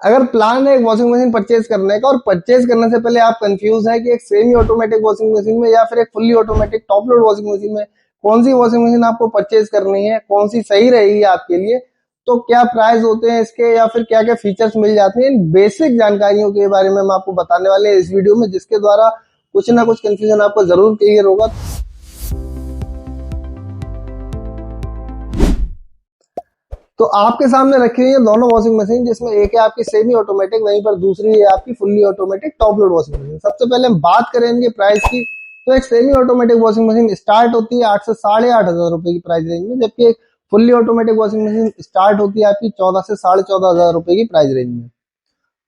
अगर प्लान है एक वॉशिंग मशीन परचेज करने का और परचेज करने से पहले आप कंफ्यूज है कि एक सेमी ऑटोमेटिक वॉशिंग मशीन में या फिर एक fully automatic top load washing machine में कौन सी वॉशिंग मशीन आपको परचेज करनी है, कौन सी सही रहेगी आपके लिए, तो क्या प्राइस होते हैं इसके या फिर क्या क्या फीचर्स मिल जाते हैं, इन बेसिक जानकारियों के बारे में हम आपको बताने वाले हैं इस वीडियो में, जिसके द्वारा कुछ ना कुछ कंफ्यूजन आपको जरूर क्लियर होगा। तो आपके सामने रखी हुई है दोनों वॉशिंग मशीन, जिसमें एक है आपकी सेमी ऑटोमेटिक, वहीं पर दूसरी है आपकी fully automatic top load washing machine. सबसे पहले हम बात करें इनके प्राइस की, तो एक semi automatic washing machine start होती है 8 से 8,500 रुपए की प्राइस रेंज में, जबकि एक fully automatic washing machine start होती है आपकी 14 से 14,500 रुपए की प्राइस रेंज में।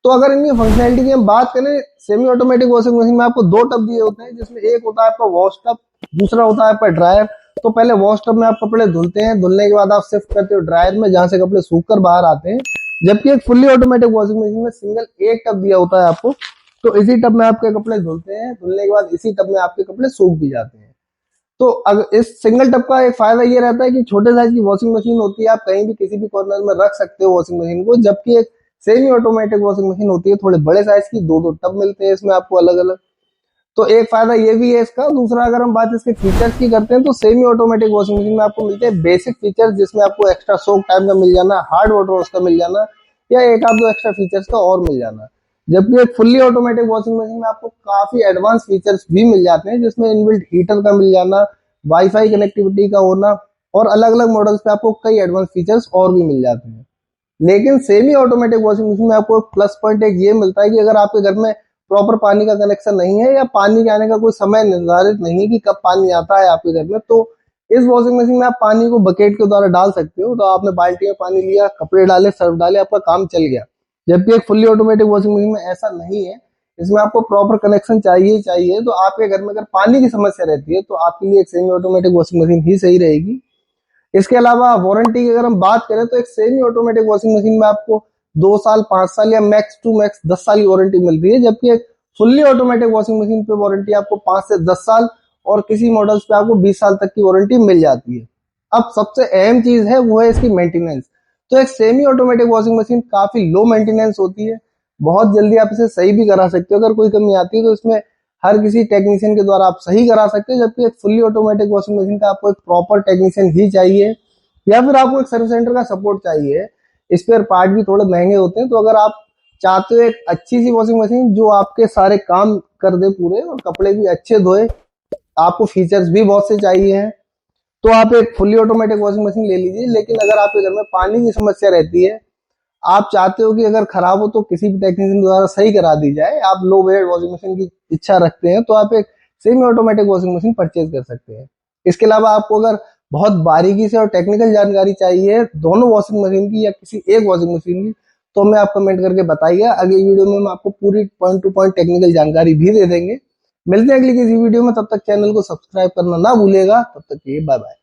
तो अगर इनकी फंक्शनैलिटी की हम बात करें, सेमी ऑटोमेटिक वॉशिंग मशीन में आपको दो टब दिए होते हैं, जिसमें एक होता है आपका वॉश टब, दूसरा होता है आपका ड्रायर। तो पहले वॉश टब में आप कपड़े धुलते हैं, धुलने के बाद आप शिफ्ट करते हो ड्रायर में, जहां से कपड़े सूखकर बाहर आते हैं। जबकि एक फुल्ली ऑटोमेटिक वॉशिंग मशीन में सिंगल एक टब दिया होता है आपको, तो इसी टब में आपके कपड़े धुलते हैं, धुलने के बाद इसी टब में आपके कपड़े सूख भी जाते हैं। तो अगर इस सिंगल टब का एक फायदा ये रहता है कि छोटे साइज की वॉशिंग मशीन होती है, आप कहीं भी किसी भी कॉर्नर में रख सकते हो वॉशिंग मशीन को, जबकि एक सेमी ऑटोमेटिक वॉशिंग मशीन होती है थोड़े बड़े साइज की, दो दो टब मिलते हैं इसमें आपको अलग अलग। तो एक फायदा ये भी है इसका। दूसरा, अगर हम बात इसके फीचर्स की करते हैं, तो सेमी ऑटोमेटिक वॉशिंग मशीन में आपको मिलते हैं बेसिक फीचर्स, जिसमें आपको एक्स्ट्रा सोक टाइम का मिल जाना, हार्ड वाटर वॉश का मिल जाना, या एक आध दो एक्स्ट्रा फीचर्स का और मिल जाना। जबकि एक फुल्ली ऑटोमेटिक वॉशिंग मशीन में आपको काफी एडवांस फीचर्स भी मिल जाते हैं, जिसमें इनबिल्ट हीटर का मिल जाना, वाईफाई कनेक्टिविटी का होना, और अलग अलग मॉडल्स पे आपको कई एडवांस फीचर्स और भी मिल जाते हैं। लेकिन सेमी ऑटोमेटिक वॉशिंग मशीन में आपको प्लस पॉइंट एक ये मिलता है कि अगर आपके घर में प्रॉपर पानी का कनेक्शन नहीं है, या पानी के आने का कोई समय निर्धारित नहीं है कि कब पानी आता है आपके घर में, तो इस वॉशिंग मशीन में आप पानी को बकेट के द्वारा डाल सकते हो। तो आपने बाल्टी में पानी लिया, कपड़े डाले, सर्फ डाले, आपका काम चल गया। जबकि एक फुल्ली ऑटोमेटिक वॉशिंग मशीन में ऐसा नहीं है, इसमें आपको प्रॉपर कनेक्शन चाहिए चाहिए। तो आपके घर में अगर पानी की समस्या रहती है, तो आपके लिए एक सेमी ऑटोमेटिक वॉशिंग मशीन ही सही रहेगी। इसके अलावा वारंटी की अगर हम बात करें, तो एक सेमी ऑटोमेटिक वॉशिंग मशीन में आपको 2 साल, 5 साल या मैक्स टू मैक्स 10 साल की वारंटी मिलती है। जबकि एक फुल्ली ऑटोमेटिक वॉशिंग मशीन पे वारंटी आपको 5 से 10 साल और किसी मॉडल्स पे आपको 20 साल तक की वारंटी मिल जाती है। अब सबसे अहम चीज है वो है इसकी मेंटेनेंस। तो एक सेमी ऑटोमेटिक वॉशिंग मशीन काफी लो मेंटेनेंस होती है, बहुत जल्दी आप इसे सही भी करा सकते हो। अगर कोई कमी आती है तो इसमें हर किसी टेक्नीशियन के द्वारा आप सही करा सकते हो। जबकि एक फुल्ली ऑटोमेटिक वॉशिंग मशीन का आपको एक प्रॉपर टेक्नीशियन ही चाहिए, या फिर आपको एक सर्विस सेंटर का सपोर्ट चाहिए। स्पेयर पार्ट भी थोड़े महंगे होते हैं। तो अगर आप चाहते हो एक अच्छी सी वॉशिंग मशीन जो आपके सारे काम कर दे पूरे, और कपड़े भी अच्छे धोए, आपको फीचर्स भी बहुत से चाहिए हैं, तो आप एक फुल्ली ऑटोमेटिक वॉशिंग मशीन ले लीजिए। लेकिन अगर आपके घर में पानी की समस्या रहती है, आप चाहते हो कि अगर खराब हो तो किसी भी टेक्नीशियन द्वारा सही करा दी जाए, आप लो बजट वॉशिंग मशीन की इच्छा रखते हैं, तो आप एक semi automatic washing machine purchase कर सकते हैं। इसके अलावा आपको अगर बहुत बारीकी से और टेक्निकल जानकारी चाहिए दोनों वॉशिंग मशीन की या किसी एक वॉशिंग मशीन की, तो हमें आप कमेंट करके बताइए। अगली वीडियो में हम आपको पूरी पॉइंट टू पॉइंट टेक्निकल जानकारी भी दे देंगे। मिलते हैं अगली किसी वीडियो में, तब तक चैनल को सब्सक्राइब करना ना भूलेगा। तब तक ये बाय बाय।